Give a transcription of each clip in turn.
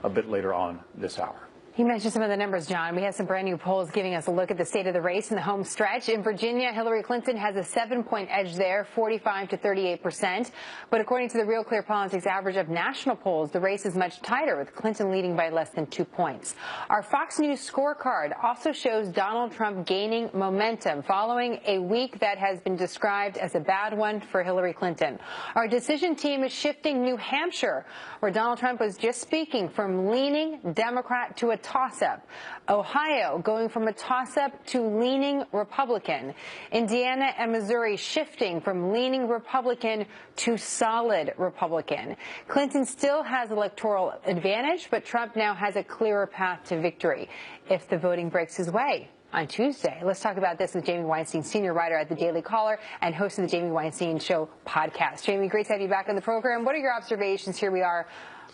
a bit later on this hour. You mentioned some of the numbers, John. We have some brand new polls giving us a look at the state of the race in the home stretch. In Virginia, Hillary Clinton has a 7-point edge there, 45 to 38%. But according to the Real Clear Politics average of national polls, the race is much tighter, with Clinton leading by less than 2 points. Our Fox News scorecard also shows Donald Trump gaining momentum following a week that has been described as a bad one for Hillary Clinton. Our decision team is shifting New Hampshire, where Donald Trump was just speaking, from leaning Democrat to a toss-up. Ohio going from a toss-up to leaning Republican. Indiana and Missouri shifting from leaning Republican to solid Republican. Clinton still has electoral advantage, but Trump now has a clearer path to victory if the voting breaks his way on Tuesday. Let's talk about this with Jamie Weinstein, senior writer at the Daily Caller and host of the Jamie Weinstein Show podcast. Jamie, great to have you back on the program. What are your observations? Here we are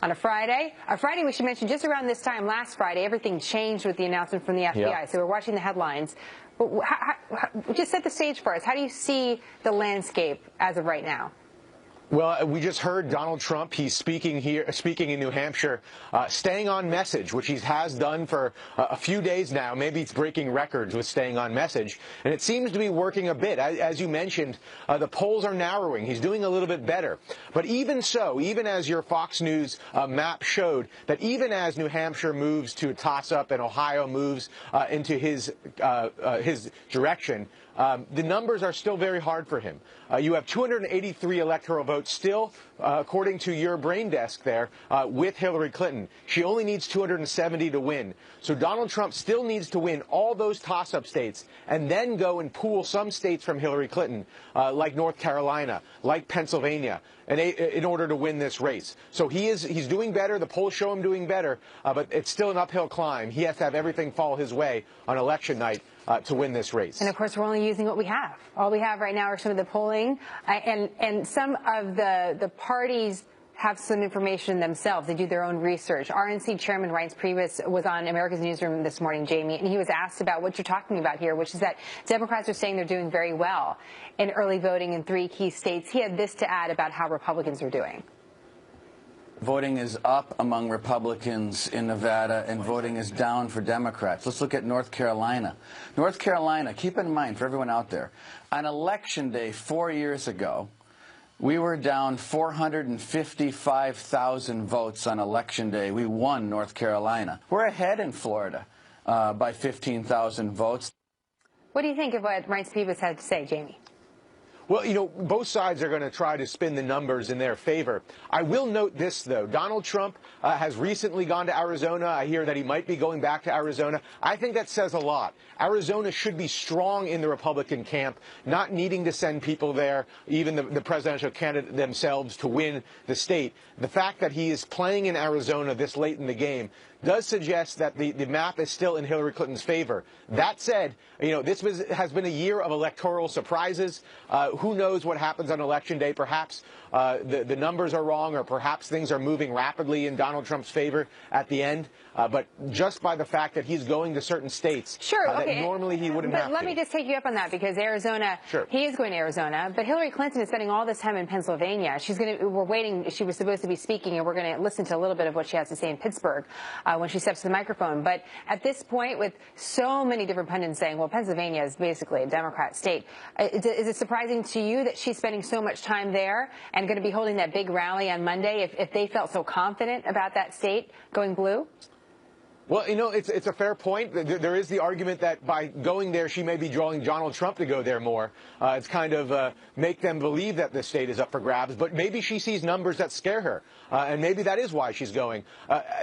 on a Friday. A Friday, we should mention, just around this time last Friday, everything changed with the announcement from the FBI. Yeah. So we're watching the headlines. But just set the stage for us. How do you see the landscape as of right now? Well, we just heard Donald Trump. He's speaking in New Hampshire, staying on message, which he has done for a few days now. Maybe it's breaking records with staying on message. And it seems to be working a bit. As you mentioned, the polls are narrowing. He's doing a little bit better. But even so, even as your Fox News map showed, that even as New Hampshire moves to a toss-up and Ohio moves into his direction, the numbers are still very hard for him. You have 283 electoral votes still, according to your brain desk there, with Hillary Clinton. She only needs 270 to win. So Donald Trump still needs to win all those toss-up states and then go and pool some states from Hillary Clinton, like North Carolina, like Pennsylvania, in order to win this race. So he's doing better. The polls show him doing better, but it's still an uphill climb. He has to have everything fall his way on election night to win this race. And of course, we're only using what we have. All we have right now are some of the polling, and some of the parties have some information themselves. They do their own research. RNC Chairman Reince Priebus was on America's Newsroom this morning, Jamie, and he was asked about what you're talking about here, which is that Democrats are saying they're doing very well in early voting in 3 key states. He had this to add about how Republicans are doing. Voting is up among Republicans in Nevada, and voting is down for Democrats. Let's look at North Carolina. North Carolina, keep in mind, for everyone out there, on Election Day 4 years ago, we were down 455,000 votes on Election Day. We won North Carolina. We're ahead in Florida by 15,000 votes. What do you think of what Reince Priebus had to say, Jamie? Well, you know, both sides are going to try to spin the numbers in their favor. I will note this, though. Donald Trump has recently gone to Arizona. I hear that he might be going back to Arizona. I think that says a lot. Arizona should be strong in the Republican camp, not needing to send people there, even the presidential candidate themselves, to win the state. The fact that he is playing in Arizona this late in the game does suggest that the map is still in Hillary Clinton's favor. That said, you know, this has been a year of electoral surprises. Who knows what happens on Election Day? Perhaps the numbers are wrong, or perhaps things are moving rapidly in Donald Trump's favor at the end. But just by the fact that he's going to certain states, that normally he wouldn't have to. But let me just take you up on that, because Arizona, he is going to Arizona, but Hillary Clinton is spending all this time in Pennsylvania. We're waiting. She was supposed to be speaking, and we're going to listen to a little bit of what she has to say in Pittsburgh when she steps to the microphone. But at this point, with so many different pundits saying, well, Pennsylvania is basically a Democrat state, is it surprising to you that she's spending so much time there and going to be holding that big rally on Monday if they felt so confident about that state going blue? Well, you know, it's a fair point. There is the argument that by going there, she may be drawing Donald Trump to go there more. It's kind of make them believe that the state is up for grabs. But maybe she sees numbers that scare her, and maybe that is why she's going.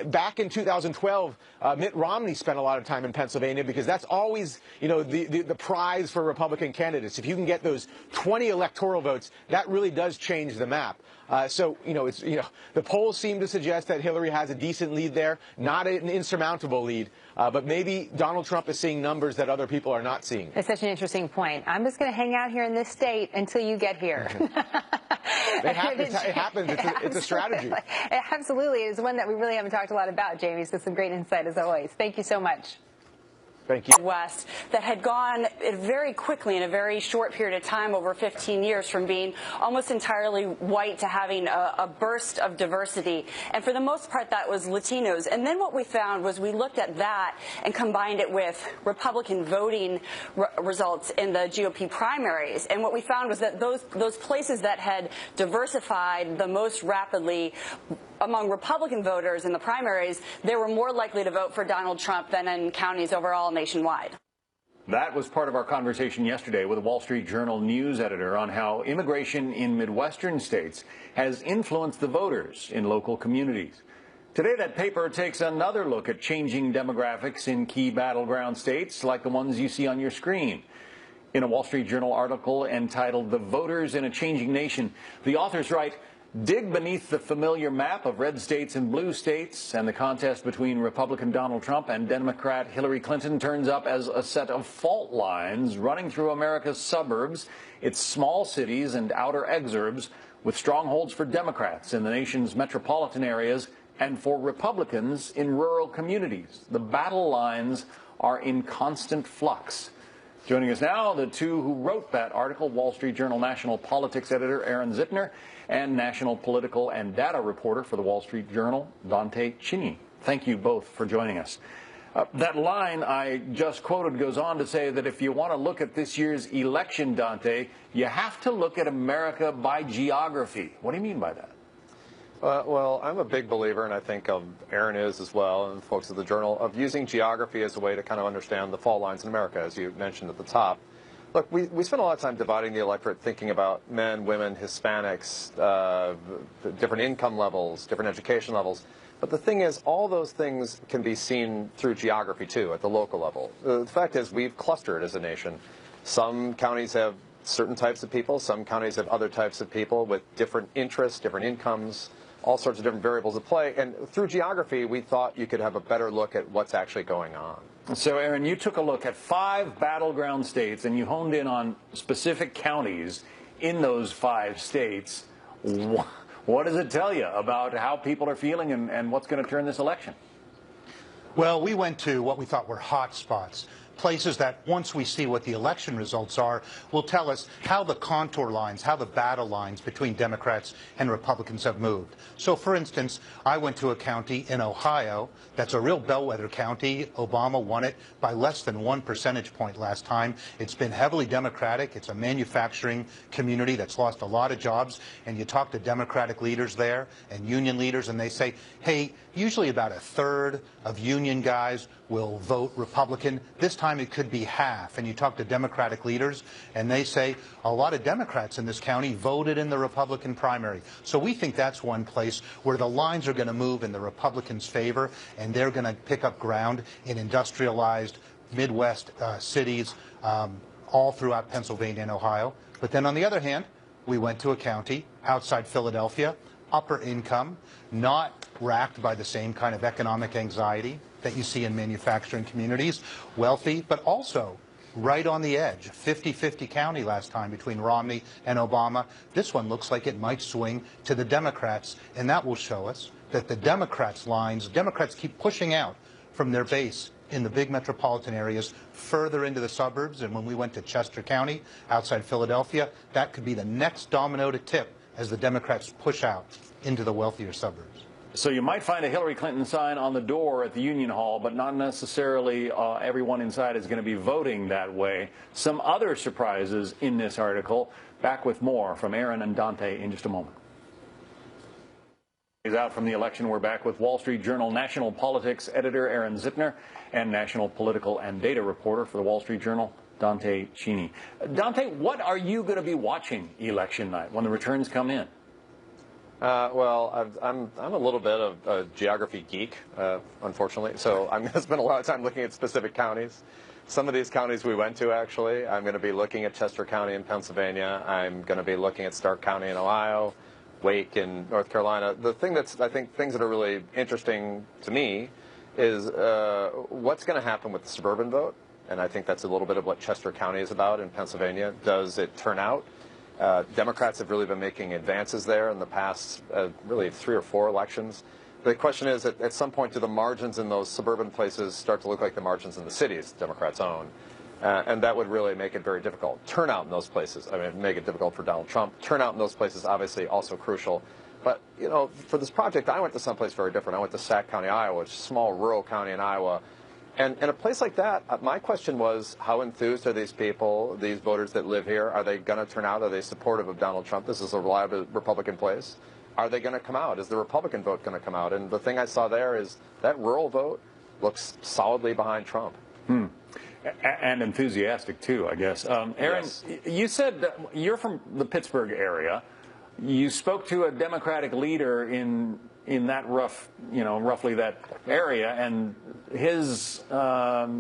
Back in 2012, Mitt Romney spent a lot of time in Pennsylvania, because that's always, you know, the prize for Republican candidates. If you can get those 20 electoral votes, that really does change the map. So, you know, the polls seem to suggest that Hillary has a decent lead there, not an insurmountable lead, but maybe Donald Trump is seeing numbers that other people are not seeing. It's such an interesting point. I'm just going to hang out here in this state until you get here. It happens. It's a strategy. Absolutely. It's one that we really haven't talked a lot about, Jamie, so some great insight as always. Thank you so much. Thank you. West that had gone very quickly in a very short period of time, over 15 years, from being almost entirely white to having a burst of diversity. And for the most part, that was Latinos. And then what we found was we looked at that and combined it with Republican voting results in the GOP primaries. And what we found was that those places that had diversified the most rapidly among Republican voters in the primaries, they were more likely to vote for Donald Trump than in counties overall nationwide. That was part of our conversation yesterday with a Wall Street Journal news editor on how immigration in Midwestern states has influenced the voters in local communities. Today, that paper takes another look at changing demographics in key battleground states like the ones you see on your screen. In a Wall Street Journal article entitled "The Voters in a Changing Nation," the authors write, dig beneath the familiar map of red states and blue states, and the contest between Republican Donald Trump and Democrat Hillary Clinton turns up as a set of fault lines running through America's suburbs, its small cities and outer exurbs, with strongholds for Democrats in the nation's metropolitan areas and for Republicans in rural communities. The battle lines are in constant flux. Joining us now, the two who wrote that article, Wall Street Journal national politics editor Aaron Zitner and national political and data reporter for the Wall Street Journal, Dante Cini. Thank you both for joining us. That line I just quoted goes on to say that if you want to look at this year's election, Dante, you have to look at America by geography. What do you mean by that? Well, I'm a big believer, and I think Aaron is as well, and folks at the Journal, of using geography as a way to kind of understand the fault lines in America, as you mentioned at the top. Look, we spend a lot of time dividing the electorate, thinking about men, women, Hispanics, different income levels, different education levels. But the thing is, all those things can be seen through geography, too, at the local level. The fact is, we've clustered as a nation. Some counties have certain types of people. Some counties have other types of people with different interests, different incomes, all sorts of different variables at play. And through geography, we thought you could have a better look at what's actually going on. So, Aaron, you took a look at 5 battleground states, and you honed in on specific counties in those 5 states. What does it tell you about how people are feeling and what's going to turn this election? Well, we went to what we thought were hot spots, places that once we see what the election results are, will tell us how the contour lines, how the battle lines between Democrats and Republicans have moved. So, for instance, I went to a county in Ohio that's a real bellwether county. Obama won it by less than 1 percentage point last time. It's been heavily Democratic. It's a manufacturing community that's lost a lot of jobs. And you talk to Democratic leaders there and union leaders, and they say, hey, usually about 1/3 of union guys will vote Republican. This time it could be half. And you talk to Democratic leaders, and they say a lot of Democrats in this county voted in the Republican primary. So we think that's one place where the lines are going to move in the Republicans' favor, and they're going to pick up ground in industrialized Midwest cities all throughout Pennsylvania and Ohio. But then on the other hand, we went to a county outside Philadelphia, upper income, not racked by the same kind of economic anxiety that you see in manufacturing communities, wealthy, but also right on the edge, 50-50 county last time between Romney and Obama. This one looks like it might swing to the Democrats, and that will show us that the Democrats' Democrats keep pushing out from their base in the big metropolitan areas further into the suburbs. And when we went to Chester County outside Philadelphia, that could be the next domino to tip as the Democrats push out into the wealthier suburbs. So you might find a Hillary Clinton sign on the door at the Union Hall, but not necessarily everyone inside is going to be voting that way. Some other surprises in this article. Back with more from Aaron and Dante in just a moment. Out from the election, we're back with Wall Street Journal national politics editor Aaron Zitner and national political and data reporter for the Wall Street Journal, Dante Cini. Dante, what are you going to be watching election night when the returns come in? Well, I'm a little bit of a geography geek, unfortunately, so I'm going to spend a lot of time looking at specific counties. Some of these counties we went to, actually, I'm going to be looking at Chester County in Pennsylvania. I'm going to be looking at Stark County in Ohio, Wake in North Carolina. The thing that's, I think, things that are really interesting to me is what's going to happen with the suburban vote, and I think that's a little bit of what Chester County is about in Pennsylvania. Does it turn out? Democrats have really been making advances there in the past really 3 or 4 elections. The question is, at some point, do the margins in those suburban places start to look like the margins in the cities Democrats own? And that would really make it very difficult. Turnout in those places, I mean, make it difficult for Donald Trump. Turnout in those places, obviously, also crucial. But, you know, for this project, I went to someplace very different. I went to Sac County, Iowa, which is a small rural county in Iowa. And in a place like that, my question was, how enthused are these people, these voters that live here? Are they going to turn out? Are they supportive of Donald Trump? This is a reliable Republican place. Are they going to come out? Is the Republican vote going to come out? And the thing I saw there is that rural vote looks solidly behind Trump. And enthusiastic, too, I guess. Aaron, Yes. You said you're from the Pittsburgh area. You spoke to a Democratic leader in that roughly that area, and his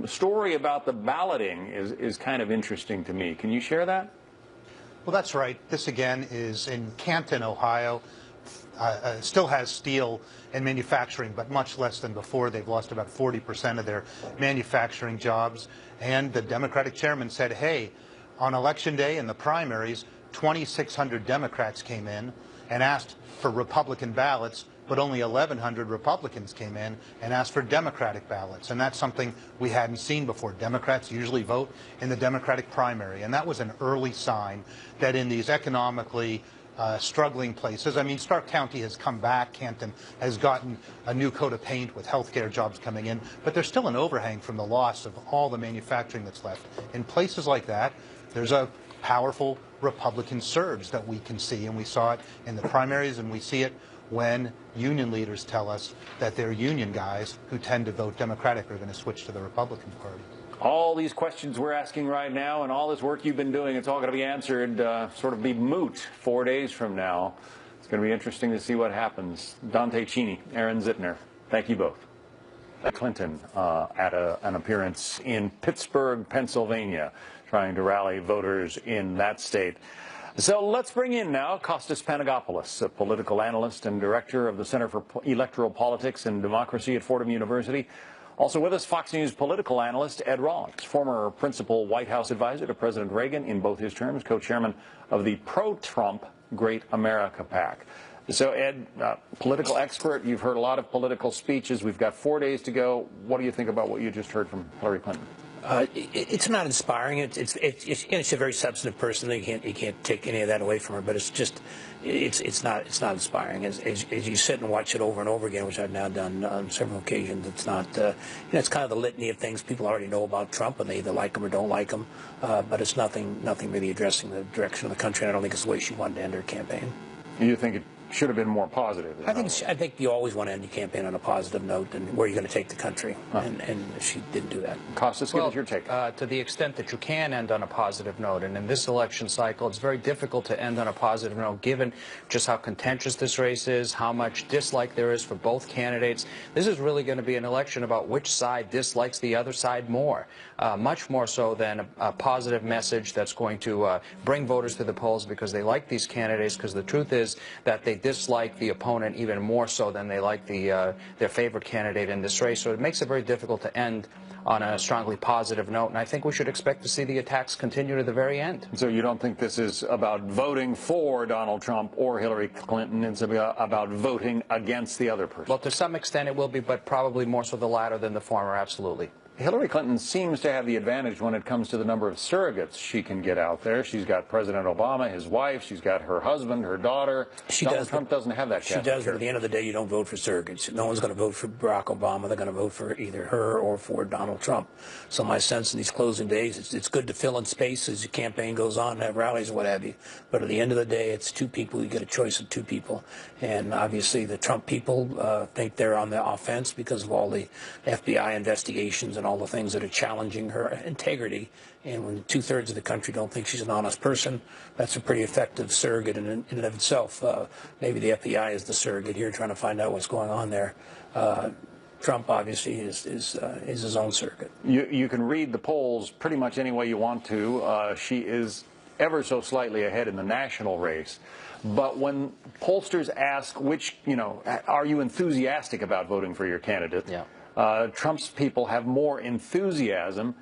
story about the balloting is kind of interesting to me. Can you share that? Well, that's right. This, again, is in Canton, Ohio. Still has steel and manufacturing, but much less than before. They've lost about 40% of their manufacturing jobs. And the Democratic chairman said, hey, on Election Day in the primaries, 2,600 Democrats came in and asked for Republican ballots, but only 1,100 Republicans came in and asked for Democratic ballots. And that's something we hadn't seen before. Democrats usually vote in the Democratic primary. And that was an early sign that in these economically struggling places. I mean, Stark County has come back. Canton has gotten a new coat of paint with healthcare jobs coming in. But there's still an overhang from the loss of all the manufacturing that's left. In places like that, there's a powerful Republican surge that we can see. And we saw it in the primaries, and we see it when union leaders tell us that their union guys who tend to vote Democratic are going to switch to the Republican Party. All these questions we're asking right now and all this work you've been doing, it's all going to be answered, sort of be moot 4 days from now. It's going to be interesting to see what happens. Dante Cini, Aaron Zittner, thank you both. Clinton at an appearance in Pittsburgh, Pennsylvania, trying to rally voters in that state. So let's bring in now Kostas Panagopoulos, a political analyst and director of the Center for Electoral Politics and Democracy at Fordham University. Also with us, Fox News political analyst Ed Rollins, former principal White House advisor to President Reagan in both his terms, co-chairman of the pro-Trump Great America PAC. So, Ed, political expert, you've heard a lot of political speeches. We've got 4 days to go. What do you think about what you just heard from Hillary Clinton? It's not inspiring. It's a very substantive person. You can't take any of that away from her. But it's just it's not inspiring. As you sit and watch it over and over again, which I've now done on several occasions, it's not. It's kind of the litany of things people already know about Trump, and they either like him or don't like him. But it's nothing really addressing the direction of the country. And I don't think it's the way she wanted to end her campaign. You think it should have been more positive? I think you always want to end your campaign on a positive note, and where you're going to take the country, and she didn't do that. Kostas, give us your take. To the extent that you can end on a positive note, and in this election cycle, it's very difficult to end on a positive note, given just how contentious this race is, how much dislike there is for both candidates. This is really going to be an election about which side dislikes the other side more, much more so than a positive message that's going to bring voters to the polls because they like these candidates, because the truth is that they dislike the opponent even more so than they like their favorite candidate in this race. So it makes it very difficult to end on a strongly positive note, and I think we should expect to see the attacks continue to the very end. So you don't think this is about voting for Donald Trump or Hillary Clinton? It's about voting against the other person? Well, to some extent it will be, but probably more so the latter than the former, absolutely. Hillary Clinton seems to have the advantage when it comes to the number of surrogates she can get out there. She's got President Obama, his wife. She's got her husband, her daughter. Donald Trump doesn't have that. She does, but at the end of the day, you don't vote for surrogates. No one's going to vote for Barack Obama. They're going to vote for either her or for Donald Trump. So my sense in these closing days, it's good to fill in space as your campaign goes on, have rallies or what have you. But at the end of the day, it's two people. You get a choice of two people. And obviously the Trump people think they're on the offense because of all the FBI investigations and all the things that are challenging her integrity. And when 2/3 of the country don't think she's an honest person, that's a pretty effective surrogate in and of itself. Maybe the FBI is the surrogate here trying to find out what's going on there. Trump obviously is his own surrogate. You can read the polls pretty much any way you want to. She is ever so slightly ahead in the national race. But when pollsters ask are you enthusiastic about voting for your candidate? Yeah. Trump's people have more enthusiasm.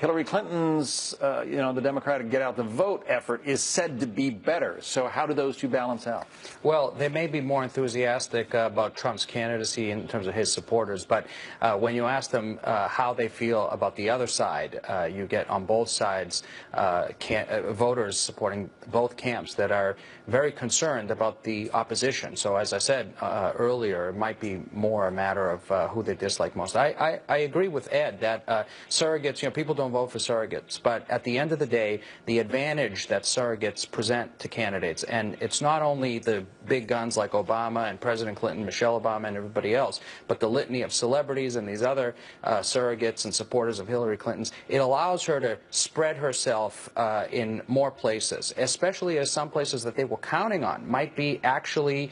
Hillary Clinton's, the Democratic get out the vote effort is said to be better. So how do those two balance out? Well, they may be more enthusiastic about Trump's candidacy in terms of his supporters, but when you ask them how they feel about the other side, you get on both sides voters supporting both camps that are very concerned about the opposition. So as I said earlier, it might be more a matter of who they dislike most. I agree with Ed that surrogates, people don't vote for surrogates, but at the end of the day, the advantage that surrogates present to candidates, and it's not only the big guns like Obama and President Clinton, Michelle Obama, and everybody else, but the litany of celebrities and these other surrogates and supporters of Hillary Clinton's, it allows her to spread herself in more places, especially as some places that they were counting on might be actually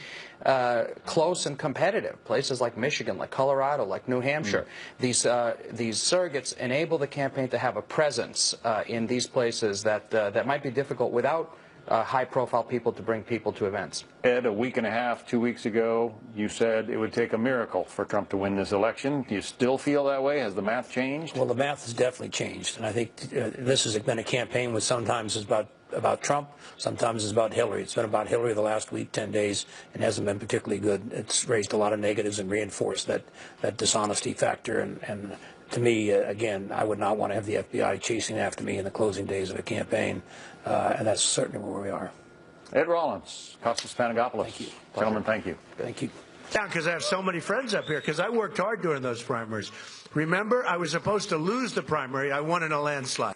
close and competitive. Places like Michigan, like Colorado, like New Hampshire. These surrogates enable the campaign to have a presence in these places that might be difficult without high-profile people to bring people to events. Ed, a week and a half, 2 weeks ago, you said it would take a miracle for Trump to win this election. Do you still feel that way? Has the math changed? Well, the math has definitely changed, and I think this has been a campaign which sometimes is about Trump, sometimes it's about Hillary. It's been about Hillary the last week, 10 days, and hasn't been particularly good. It's raised a lot of negatives and reinforced that dishonesty factor. And to me, again, I would not want to have the FBI chasing after me in the closing days of a campaign, and that's certainly where we are. Ed Rollins, Costas Panagopoulos. Thank you. Gentlemen, thank you. Thank you. Down because I have so many friends up here because I worked hard during those primaries. Remember, I was supposed to lose the primary. I won in a landslide.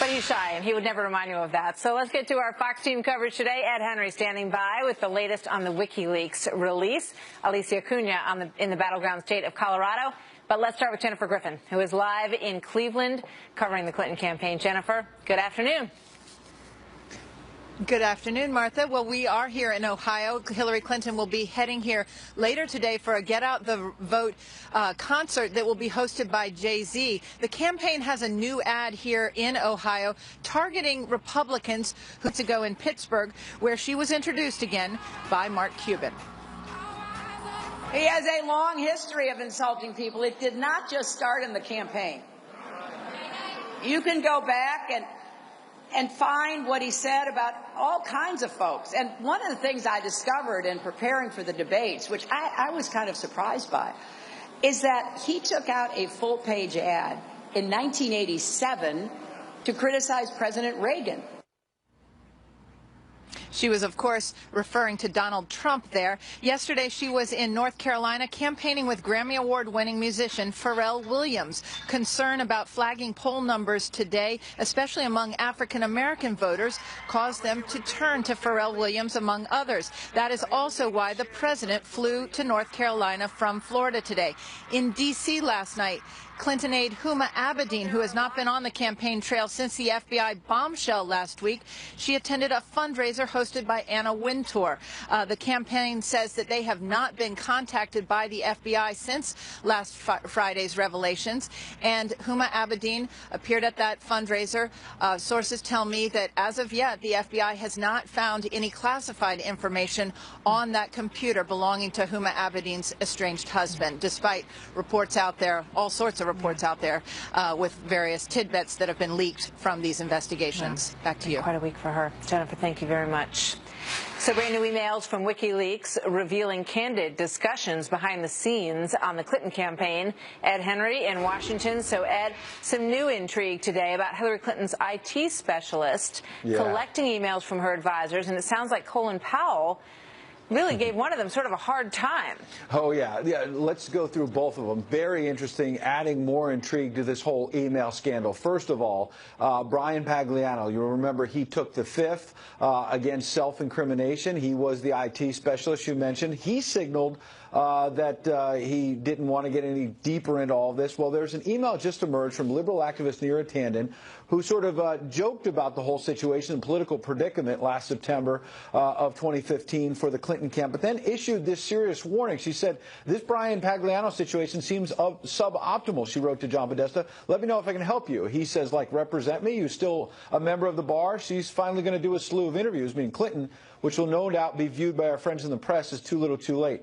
But he's shy, and he would never remind you of that. So let's get to our Fox team coverage today. Ed Henry standing by with the latest on the WikiLeaks release. Alicia Cunha in the battleground state of Colorado. But let's start with Jennifer Griffin, who is live in Cleveland covering the Clinton campaign. Jennifer, good afternoon. Good afternoon, Martha. Well, we are here in Ohio. Hillary Clinton will be heading here later today for a Get Out the Vote concert that will be hosted by Jay-Z. The campaign has a new ad here in Ohio targeting Republicans who to go in Pittsburgh, where she was introduced again by Mark Cuban. He has a long history of insulting people. It did not just start in the campaign. You can go back and find what he said about all kinds of folks. And one of the things I discovered in preparing for the debates, which I was kind of surprised by, is that he took out a full-page ad in 1987 to criticize President Reagan. She was, of course, referring to Donald Trump there. Yesterday, she was in North Carolina campaigning with Grammy Award-winning musician Pharrell Williams. Concern about flagging poll numbers today, especially among African-American voters, caused them to turn to Pharrell Williams, among others. That is also why the president flew to North Carolina from Florida today. In D.C. last night, Clinton aide Huma Abedin, who has not been on the campaign trail since the FBI bombshell last week, she attended a fundraiser hosted by Anna Wintour. The campaign says that they have not been contacted by the FBI since last Friday's revelations. And Huma Abedin appeared at that fundraiser. Sources tell me that as of yet, the FBI has not found any classified information on that computer belonging to Huma Abedin's estranged husband, despite reports out there, all sorts of reports out there with various tidbits that have been leaked from these investigations. Back to you. Quite a week for her. Jennifer, thank you very much. So brand new emails from WikiLeaks revealing candid discussions behind the scenes on the Clinton campaign. Ed Henry in Washington. So Ed, some new intrigue today about Hillary Clinton's IT specialist collecting emails from her advisors, and it sounds like Colin Powell really gave one of them sort of a hard time. Oh, yeah. Let's go through both of them. Very interesting, adding more intrigue to this whole email scandal. First of all, Brian Pagliano, you'll remember he took the fifth against self-incrimination. He was the IT specialist you mentioned. He signaled that he didn't want to get any deeper into all of this. Well, there's an email just emerged from liberal activist Neera Tanden, who sort of joked about the whole situation and political predicament last September of 2015 for the Clinton camp, but then issued this serious warning. She said, this Brian Pagliano situation seems suboptimal, she wrote to John Podesta. Let me know if I can help you. He says, like, represent me? You still a member of the bar? She's finally going to do a slew of interviews, meaning Clinton, which will no doubt be viewed by our friends in the press as too little too late.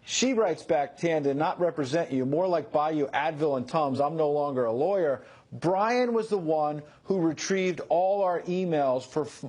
She writes back, Tanden, not represent you, more like buy you Advil and Tums. I'm no longer a lawyer, Brian was the one who retrieved all our emails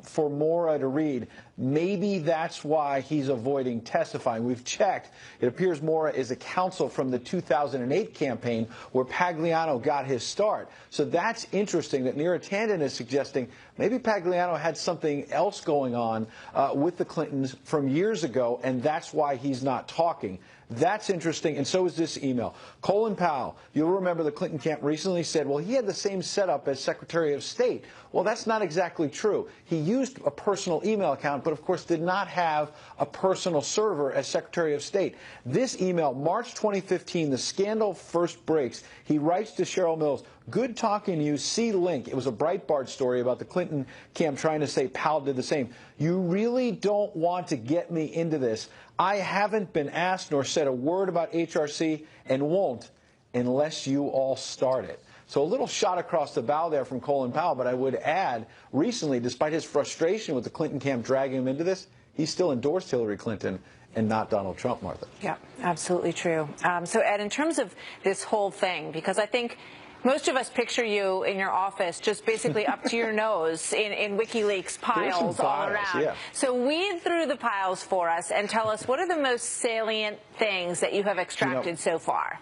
for Maura to read. Maybe that's why he's avoiding testifying. We've checked. It appears Maura is a counsel from the 2008 campaign where Pagliano got his start. So that's interesting that Neera Tanden is suggesting maybe Pagliano had something else going on with the Clintons from years ago, and that's why he's not talking. That's interesting, and so is this email. Colin Powell, you'll remember the Clinton camp recently said, well, he had the same setup as Secretary of State. Well, that's not exactly true. He used a personal email account, but of course did not have a personal server as Secretary of State. This email, March 2015, the scandal first breaks. He writes to Cheryl Mills, good talking to you, see link. It was a Breitbart story about the Clinton camp trying to say Powell did the same. You really don't want to get me into this. I haven't been asked nor said a word about HRC and won't unless you all start it. So a little shot across the bow there from Colin Powell, but I would add, recently, despite his frustration with the Clinton camp dragging him into this, he still endorsed Hillary Clinton and not Donald Trump, Martha. Yeah, absolutely true. So, Ed, in terms of this whole thing, because I think most of us picture you in your office just basically up to your nose in WikiLeaks piles all around. Yeah. So weed through the piles for us and tell us what are the most salient things that you have extracted so far.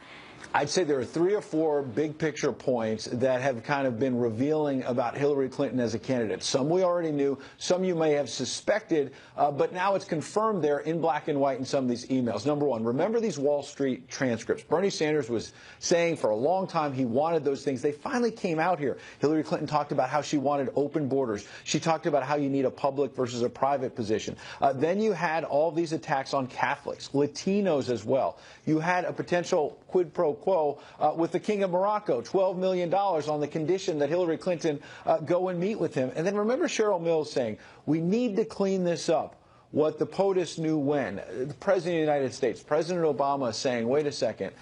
I'd say there are 3 or 4 big picture points that have kind of been revealing about Hillary Clinton as a candidate. Some we already knew, some you may have suspected, but now it's confirmed there in black and white in some of these emails. Number one, remember these Wall Street transcripts. Bernie Sanders was saying for a long time he wanted those things. They finally came out here. Hillary Clinton talked about how she wanted open borders. She talked about how you need a public versus a private position. Then you had all these attacks on Catholics, Latinos as well. You had a potential quid pro quo with the King of Morocco, $12 million on the condition that Hillary Clinton go and meet with him. And then remember Cheryl Mills saying, we need to clean this up. What the POTUS knew when. The President of the United States, President Obama saying, wait a second,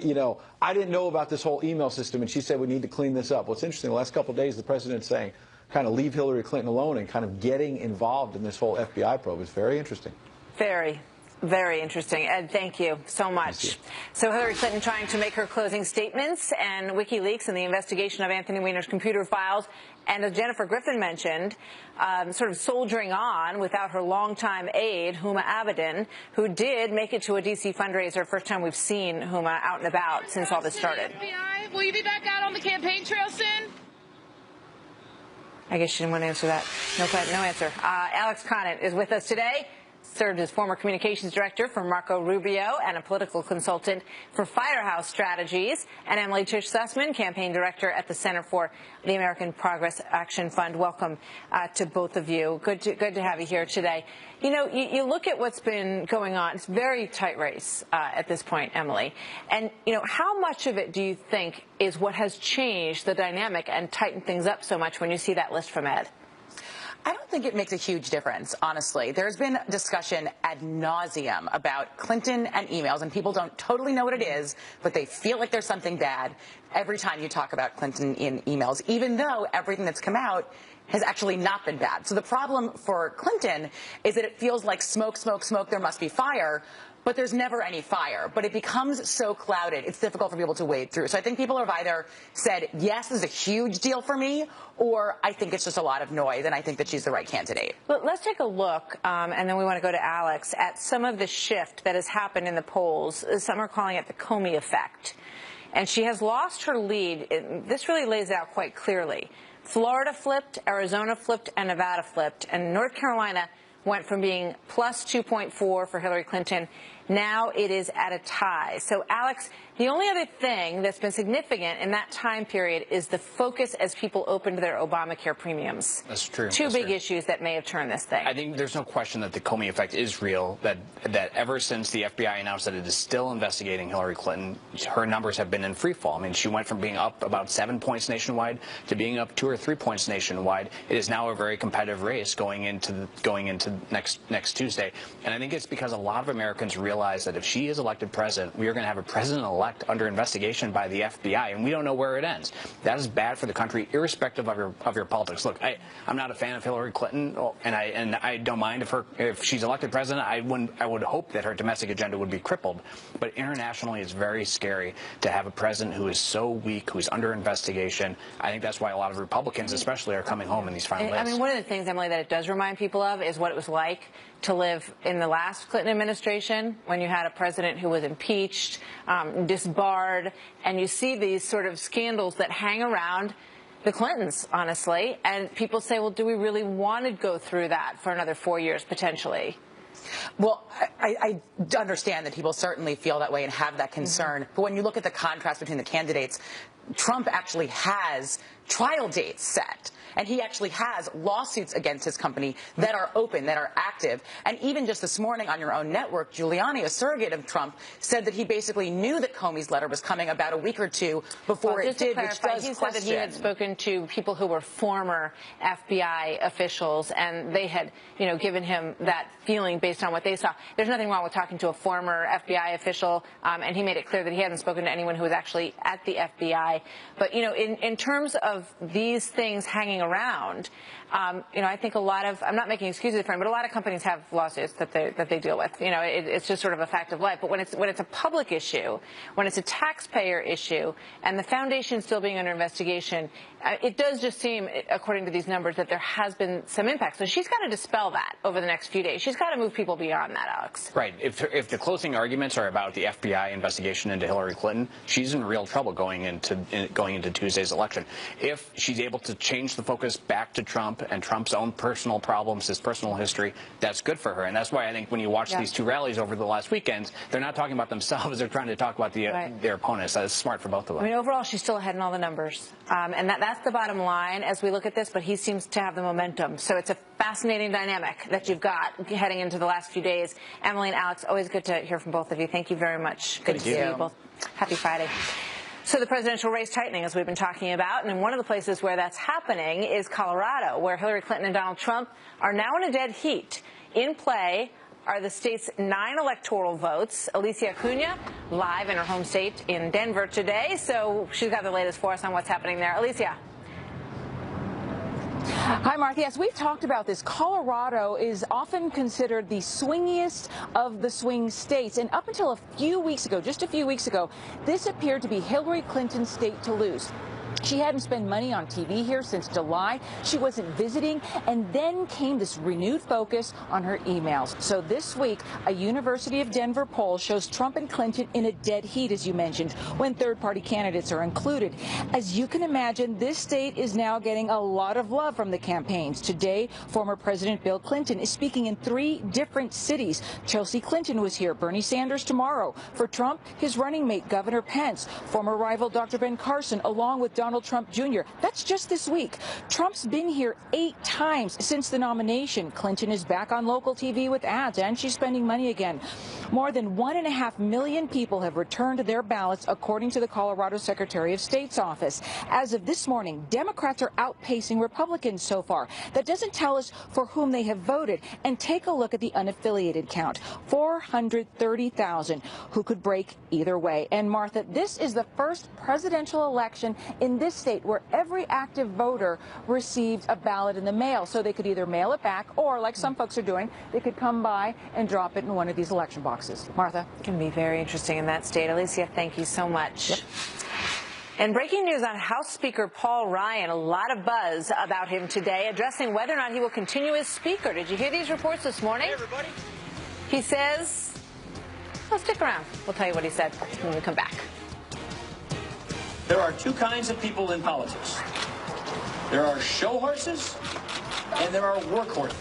you know, I didn't know about this whole email system, and she said we need to clean this up. What's interesting, the last couple of days, the President's saying, kind of leave Hillary Clinton alone and kind of getting involved in this whole FBI probe is very interesting. Very interesting. Ed, thank you so much. So Hillary Clinton trying to make her closing statements, and WikiLeaks and the investigation of Anthony Weiner's computer files, and as Jennifer Griffin mentioned, sort of soldiering on without her longtime aide, Huma Abedin, who did make it to a D.C. fundraiser. First time we've seen Huma out and about since all this started. FBI, will you be back out on the campaign trail soon? I guess she didn't want to answer that. No answer. Alex Conant is with us today. Served as former communications director for Marco Rubio and a political consultant for Firehouse Strategies, and Emily Tish Sussman, campaign director at the Center for the American Progress Action Fund. Welcome to both of you. Good to have you here today. You know, you look at what's been going on. It's a very tight race at this point, Emily. And, you know, how much of it do you think is what has changed the dynamic and tightened things up so much when you see that list from Ed? I don't think it makes a huge difference, honestly. There's been discussion ad nauseum about Clinton and emails, and people don't totally know what it is, but they feel like there's something bad every time you talk about Clinton in emails, even though everything that's come out has actually not been bad. So the problem for Clinton is that it feels like smoke, smoke, smoke, there must be fire. But there's never any fire. But it becomes so clouded, it's difficult for people to wade through. So I think people have either said, yes, this is a huge deal for me, or I think it's just a lot of noise, and I think that she's the right candidate. But let's take a look, and then we want to go to Alex, at some of the shift that has happened in the polls. Some are calling it the Comey effect. And she has lost her lead. This really lays it out quite clearly. Florida flipped, Arizona flipped, and Nevada flipped. And North Carolina went from being plus 2.4 for Hillary Clinton. Now it is at a tie. So, Alex, the only other thing that's been significant in that time period is the focus as people opened their Obamacare premiums. That's true. Two big issues that may have turned this thing. I think there's no question that the Comey effect is real, that ever since the FBI announced that it is still investigating Hillary Clinton, her numbers have been in free fall. I mean, she went from being up about 7 points nationwide to being up 2 or 3 points nationwide. It is now a very competitive race going into next Tuesday. And I think it's because a lot of Americans realize realize that if she is elected president, we are going to have a president-elect under investigation by the FBI, and we don't know where it ends. That is bad for the country, irrespective of your politics. Look, I'm not a fan of Hillary Clinton, and I don't mind if she's elected president. I would hope that her domestic agenda would be crippled. But internationally, it's very scary to have a president who is so weak, who's under investigation. I think that's why a lot of Republicans, especially, are coming home in these final days. I mean, one of the things, Emily, that it does remind people of is what it was like to live in the last Clinton administration when you had a president who was impeached, disbarred, and you see these sort of scandals that hang around the Clintons, honestly, and people say, well, do we really want to go through that for another 4 years, potentially? Well, I understand that people certainly feel that way and have that concern. But when you look at the contrast between the candidates, Trump actually has trial dates set. And he actually has lawsuits against his company that are open, that are active. And even just this morning on your own network, Giuliani, a surrogate of Trump, said that he basically knew that Comey's letter was coming about a week or two before it did, which does he question. said that he had spoken to people who were former FBI officials, and they had, given him that feeling based on what they saw. There's nothing wrong with talking to a former FBI official, and he made it clear that he hadn't spoken to anyone who was actually at the FBI. But, in terms of these things hanging around, I think a lot of, I'm not making excuses for him, but a lot of companies have lawsuits that they deal with. It's just sort of a fact of life. But when it's a public issue, when it's a taxpayer issue, and the foundation still being under investigation, it does just seem, according to these numbers, that there has been some impact. So she's got to dispel that over the next few days. She's got to move people beyond that, Alex. Right. If the closing arguments are about the FBI investigation into Hillary Clinton, she's in real trouble going into Tuesday's election. If she's able to change the focus back to Trump and Trump's own personal problems, his personal history, that's good for her. And that's why I think when you watch these two rallies over the last weekends, they're not talking about themselves. They're trying to talk about their opponents. That's smart for both of them. I mean, overall, she's still ahead in all the numbers. And that's the bottom line as we look at this, but he seems to have the momentum. So it's a fascinating dynamic that you've got heading into the last few days. Emily and Alex, always good to hear from both of you. Thank you very much. Good to see you both. Happy Friday. So the presidential race tightening, as we've been talking about, and one of the places where that's happening is Colorado, where Hillary Clinton and Donald Trump are now in a dead heat. In play are the state's 9 electoral votes. Alicia Cunha, live in her home state in Denver today, so she's got the latest for us on what's happening there. Alicia. Hi, Martha. Yes, we've talked about this. Colorado is often considered the swingiest of the swing states. And up until a few weeks ago, just a few weeks ago, this appeared to be Hillary Clinton's state to lose. She hadn't spent money on TV here since July. She wasn't visiting. And then came this renewed focus on her emails. So this week, a University of Denver poll shows Trump and Clinton in a dead heat, as you mentioned, when third-party candidates are included. As you can imagine, this state is now getting a lot of love from the campaigns. Today, former President Bill Clinton is speaking in 3 different cities. Chelsea Clinton was here. Bernie Sanders tomorrow. For Trump, his running mate, Governor Pence. Former rival Dr. Ben Carson, along with Donald Trump Jr. That's just this week. Trump's been here 8 times since the nomination. Clinton is back on local TV with ads, and she's spending money again. More than 1.5 million people have returned their ballots, according to the Colorado Secretary of State's office. As of this morning, Democrats are outpacing Republicans so far. That doesn't tell us for whom they have voted. And take a look at the unaffiliated count. 430,000 who could break either way. And Martha, this is the first presidential election in this state where every active voter received a ballot in the mail. So they could either mail it back or, like some folks are doing, they could come by and drop it in one of these election boxes. Martha? It can be very interesting in that state. Alicia, thank you so much. Yep. And breaking news on House Speaker Paul Ryan. A lot of buzz about him today, addressing whether or not he will continue as Speaker. Did you hear these reports this morning? Hey, everybody. He says, well, stick around. We'll tell you what he said when we come back. There are 2 kinds of people in politics. There are show horses and there are workhorses.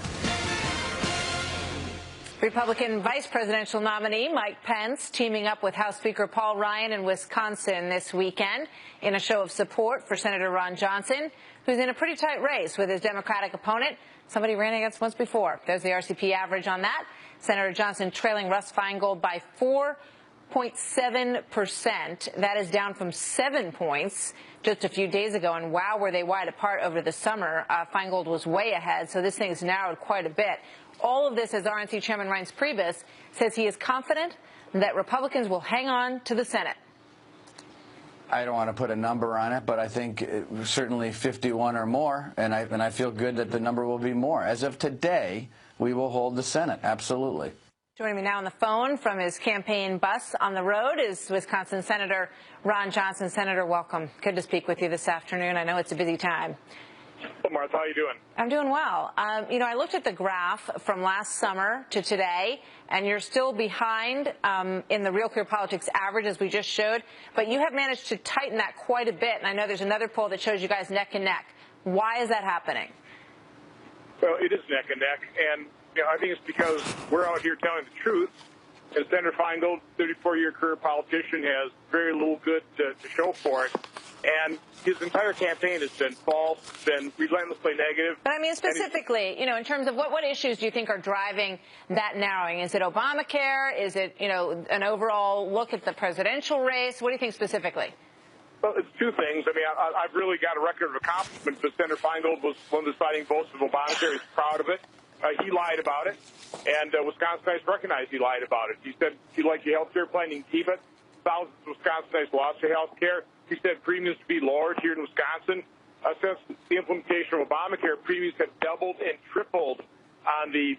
Republican vice presidential nominee Mike Pence teaming up with House Speaker Paul Ryan in Wisconsin this weekend in a show of support for Senator Ron Johnson, who's in a pretty tight race with his Democratic opponent, somebody he ran against once before. There's the RCP average on that. Senator Johnson trailing Russ Feingold by 4 0.7%. That is down from 7 points just a few days ago. And wow, were they wide apart over the summer. Feingold was way ahead, so this thing's narrowed quite a bit. All of this, as RNC Chairman Reince Priebus says, he is confident that Republicans will hang on to the Senate. I don't want to put a number on it, but I think certainly 51 or more, and I feel good that the number will be more. As of today, we will hold the Senate, absolutely. Joining me now on the phone from his campaign bus on the road is Wisconsin Senator Ron Johnson. Senator, welcome. Good to speak with you this afternoon. I know it's a busy time. Well, Martha, how are you doing? I'm doing well. I looked at the graph from last summer to today, and you're still behind in the Real Clear Politics average, as we just showed, but you have managed to tighten that quite a bit, and I know there's another poll that shows you guys neck and neck. Why is that happening? Well, it is neck and neck, and I think it's because we're out here telling the truth, and Senator Feingold, 34-year career politician, has very little good to show for it. And his entire campaign has been false, been relentlessly negative. But I mean specifically, in terms of what issues do you think are driving that narrowing? Is it Obamacare? Is it, an overall look at the presidential race? What do you think specifically? Well, it's two things. I mean, I've really got a record of accomplishments, but Senator Feingold was one of the deciding votes of Obamacare. He's proud of it. He lied about it, and Wisconsinites recognized he lied about it. He said he liked your health care plan, you can keep it. Thousands of Wisconsinites lost their health care. He said premiums to be lowered here in Wisconsin. Since the implementation of Obamacare, premiums have doubled and tripled on the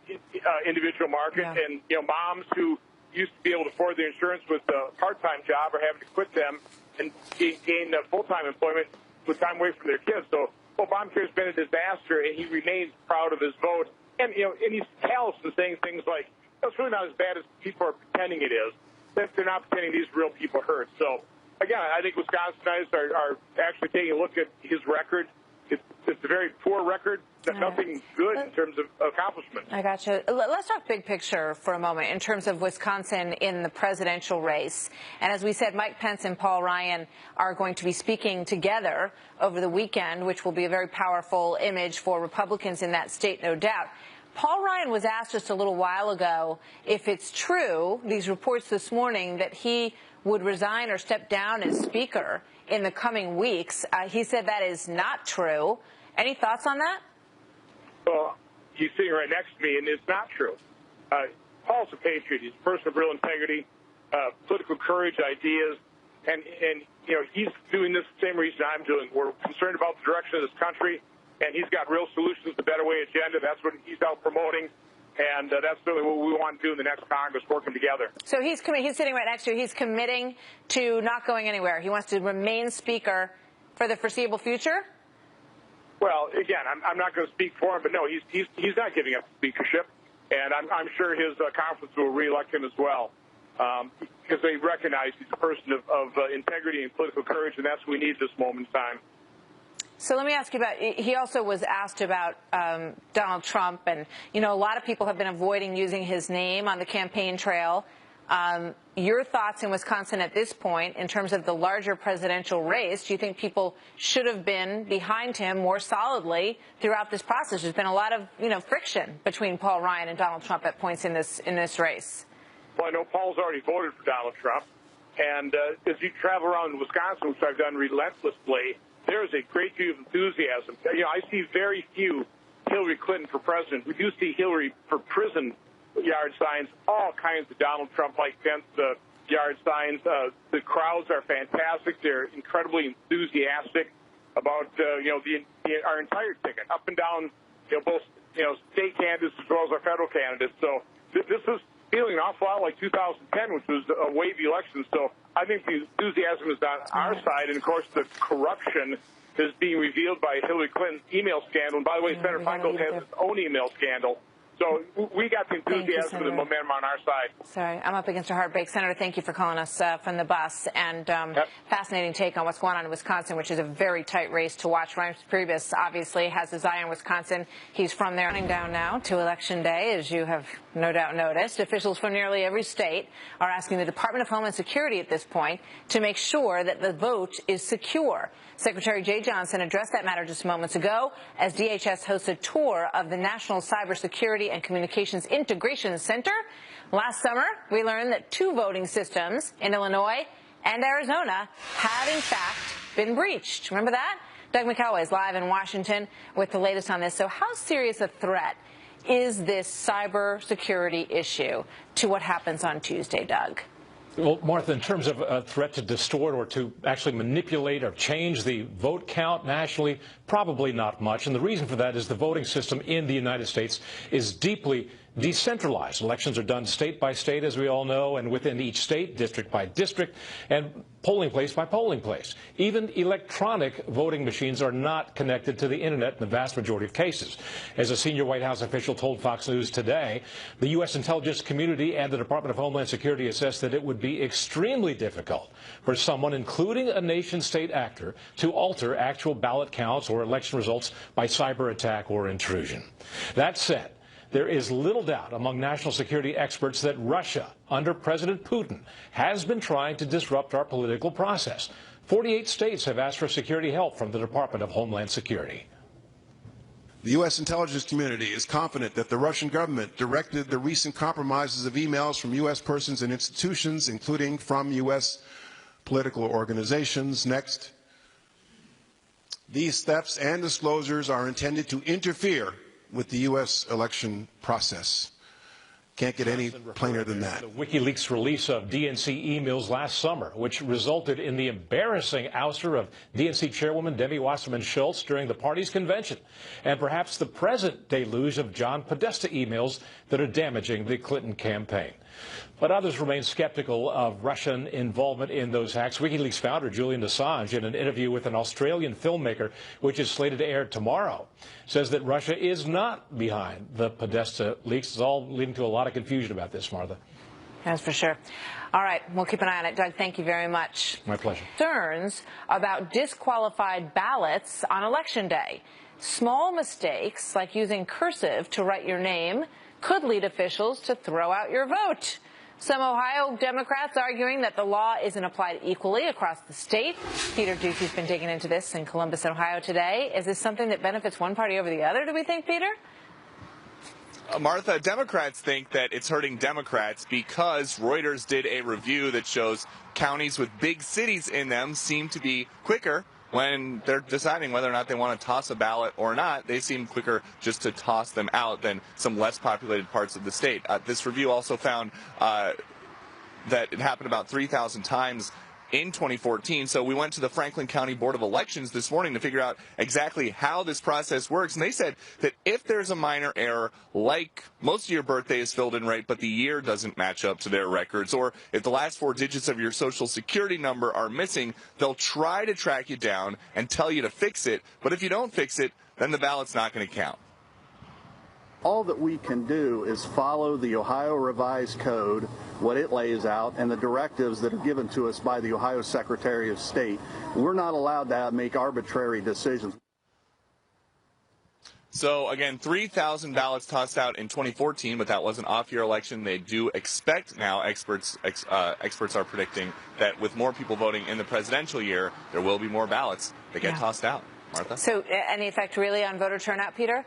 individual market. Yeah. And, moms who used to be able to afford their insurance with a part-time job are having to quit them and gain full-time employment with time away from their kids. So Obamacare has been a disaster, and he remains proud of his vote. And, and he's callous in saying things like, it's really not as bad as people are pretending it is. They're not pretending these real people hurt. So, again, I think Wisconsinites are actually taking a look at his record. It's a very poor record, nothing good in terms of accomplishments. I got you. Let's talk big picture for a moment in terms of Wisconsin in the presidential race. And as we said, Mike Pence and Paul Ryan are going to be speaking together over the weekend, which will be a very powerful image for Republicans in that state, no doubt. Paul Ryan was asked just a little while ago if it's true, these reports this morning, that he would resign or step down as Speaker in the coming weeks. He said that is not true. Any thoughts on that? Well, he's sitting right next to me, and it's not true. Paul's a patriot. He's a person of real integrity, political courage, ideas, and he's doing this the same reason I'm doing. We're concerned about the direction of this country, and he's got real solutions, the Better Way agenda. That's what he's out promoting. And that's really what we want to do in the next Congress, working together. So he's sitting right next to you. He's committing to not going anywhere. He wants to remain Speaker for the foreseeable future? Well, again, I'm not going to speak for him, but no, he's not giving up speakership. And I'm sure his conference will reelect him as well, because they recognize he's a person of integrity and political courage, and that's what we need at this moment in time. So let me ask you about, he also was asked about Donald Trump, and, a lot of people have been avoiding using his name on the campaign trail. Your thoughts in Wisconsin at this point in terms of the larger presidential race? Do you think people should have been behind him more solidly throughout this process? There's been a lot of, friction between Paul Ryan and Donald Trump at points in this race. Well, I know Paul's already voted for Donald Trump, and as you travel around Wisconsin, which I've done relentlessly, there is a great deal of enthusiasm. I see very few Hillary Clinton for president. We do see Hillary for prison yard signs, all kinds of Donald Trump-like fence yard signs. The crowds are fantastic. They're incredibly enthusiastic about our entire ticket, up and down, both state candidates as well as our federal candidates. So this is feeling an awful lot like 2010, which was a wavy election. So I think the enthusiasm is on our side, and of course the corruption is being revealed by Hillary Clinton's email scandal. And by the way, Senator Feingold has his own email scandal. So we got the enthusiasm and the momentum on our side. Sorry, I'm up against a hard break. Senator, thank you for calling us from the bus. And fascinating take on what's going on in Wisconsin, which is a very tight race to watch. Reince Priebus obviously has his eye on Wisconsin. He's from there. Running down now to Election Day, as you have no doubt noticed. Officials from nearly every state are asking the Department of Homeland Security at this point to make sure that the vote is secure. Secretary Jay Johnson addressed that matter just moments ago as DHS hosts a tour of the National Cybersecurity Security and Communications Integration Center. Last summer, we learned that 2 voting systems in Illinois and Arizona had, in fact, been breached. Remember that? Doug McElway is live in Washington with the latest on this. So how serious a threat is this cybersecurity issue to what happens on Tuesday, Doug? Well, Martha, in terms of a threat to distort or to actually manipulate or change the vote count nationally, probably not much. And the reason for that is the voting system in the United States is deeply decentralized. Elections are done state by state, as we all know, and within each state, district by district, and polling place by polling place. Even electronic voting machines are not connected to the internet in the vast majority of cases. As a senior White House official told Fox News today, the U.S. intelligence community and the Department of Homeland Security assessed that it would be extremely difficult for someone, including a nation-state actor, to alter actual ballot counts or election results by cyber attack or intrusion. That said, there is little doubt among national security experts that Russia, under President Putin, has been trying to disrupt our political process. 48 states have asked for security help from the Department of Homeland Security. The U.S. intelligence community is confident that the Russian government directed the recent compromises of emails from U.S. persons and institutions, including from U.S. political organizations. Next, these thefts and disclosures are intended to interfere with the U.S. election process. Can't get any plainer than that. The WikiLeaks release of DNC emails last summer, which resulted in the embarrassing ouster of DNC chairwoman Debbie Wasserman Schultz during the party's convention, and perhaps the present deluge of John Podesta emails that are damaging the Clinton campaign. But others remain skeptical of Russian involvement in those hacks. WikiLeaks founder Julian Assange, in an interview with an Australian filmmaker, which is slated to air tomorrow, says that Russia is not behind the Podesta leaks. It's all leading to a lot of confusion about this, Martha. That's for sure. All right, we'll keep an eye on it. Doug, thank you very much. My pleasure. Concerns about disqualified ballots on Election Day. Small mistakes, like using cursive to write your name, could lead officials to throw out your vote. Some Ohio Democrats arguing that the law isn't applied equally across the state. Peter Ducey's been digging into this in Columbus, Ohio today. Is this something that benefits one party over the other, do we think, Peter? Martha, Democrats think that it's hurting Democrats because Reuters did a review that shows counties with big cities in them seem to be quicker when they're deciding whether or not they want to toss a ballot or not. They seem quicker just to toss them out than some less populated parts of the state. This review also found that it happened about 3,000 times in 2014. So we went to the Franklin County Board of Elections this morning to figure out exactly how this process works. And they said that if there's a minor error, like most of your birthday is filled in right, but the year doesn't match up to their records, or if the last 4 digits of your social security number are missing, they'll try to track you down and tell you to fix it. But if you don't fix it, then the ballot's not going to count. All that we can do is follow the Ohio Revised Code, what it lays out, and the directives that are given to us by the Ohio Secretary of State. We're not allowed to make arbitrary decisions. So, again, 3,000 ballots tossed out in 2014, but that was an off-year election. They do expect now, experts are predicting that with more people voting in the presidential year, there will be more ballots that get tossed out. Martha? So any effect really on voter turnout, Peter?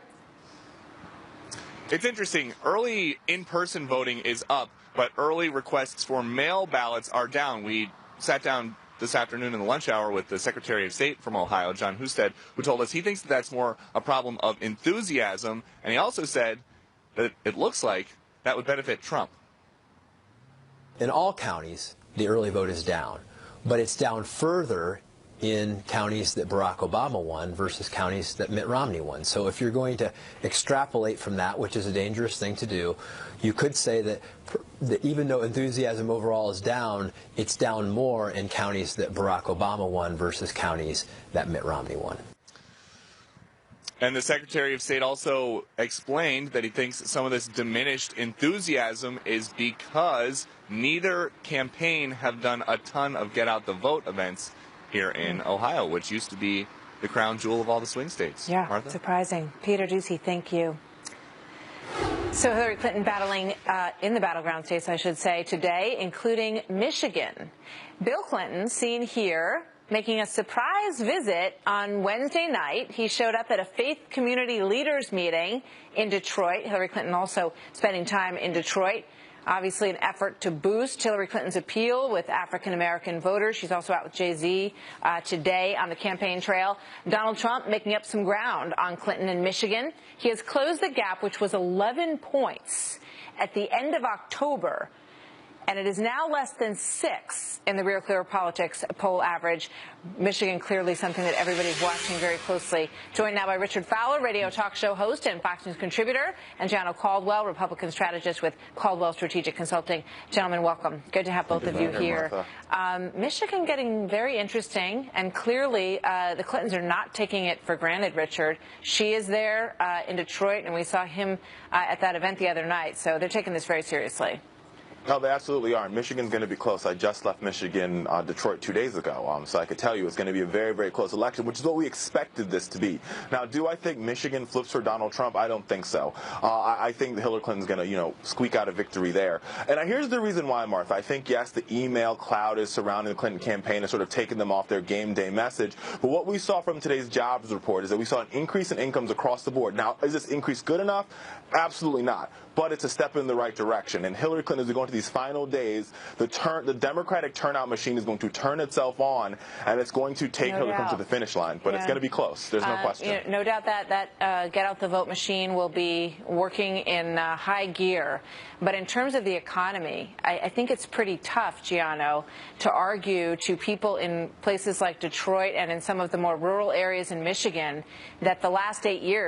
It's interesting. Early in-person voting is up, but early requests for mail ballots are down. We sat down this afternoon in the lunch hour with the Secretary of State from Ohio, John Husted, who told us he thinks that that's more a problem of enthusiasm, and he also said that it looks like that would benefit Trump. In all counties, the early vote is down, but it's down further in counties that Barack Obama won versus counties that Mitt Romney won. So if you're going to extrapolate from that, which is a dangerous thing to do, you could say that even though enthusiasm overall is down, it's down more in counties that Barack Obama won versus counties that Mitt Romney won. And the Secretary of State also explained that he thinks that some of this diminished enthusiasm is because neither campaign have done a ton of get-out-the-vote events here in Ohio, which used to be the crown jewel of all the swing states. Yeah, Martha? surprising. Peter Ducey, thank you. So Hillary Clinton battling in the battleground states, I should say, today, including Michigan. Bill Clinton, seen here making a surprise visit on Wednesday night. He showed up at a faith community leaders meeting in Detroit. Hillary Clinton also spending time in Detroit. Obviously an effort to boost Hillary Clinton's appeal with African-American voters. She's also out with Jay-Z today on the campaign trail. Donald Trump making up some ground on Clinton in Michigan. He has closed the gap, which was 11 points at the end of October, and it is now less than 6 in the Real Clear Politics poll average. Michigan clearly something that everybody's watching very closely. Joined now by Richard Fowler, radio talk show host and Fox News contributor, and Jano Caldwell, Republican strategist with Caldwell Strategic Consulting. Gentlemen, welcome. Good to have both of you here. Michigan getting very interesting, and clearly the Clintons are not taking it for granted, Richard. She is there in Detroit, and we saw him at that event the other night, so they're taking this very seriously. No, they absolutely are. Michigan's going to be close. I just left Michigan, Detroit 2 days ago, so I could tell you it's going to be a very, very close election, which is what we expected this to be. Now, do I think Michigan flips for Donald Trump? I don't think so. I think Hillary Clinton's going to, squeak out a victory there. And here's the reason why, Martha. I think, yes, the email cloud is surrounding the Clinton campaign and sort of taking them off their game day message. But what we saw from today's jobs report is that we saw an increase in incomes across the board. Now, is this increase good enough? Absolutely not. But it's a step in the right direction. And Hillary Clinton, as we go into these final days, the Democratic turnout machine is going to turn itself on, and it's going to take Hillary Clinton to the finish line. But it's going to be close. There's no question. No doubt that get out the vote machine will be working in high gear. But in terms of the economy, I think it's pretty tough, Giano, to argue to people in places like Detroit and in some of the more rural areas in Michigan that the last 8 years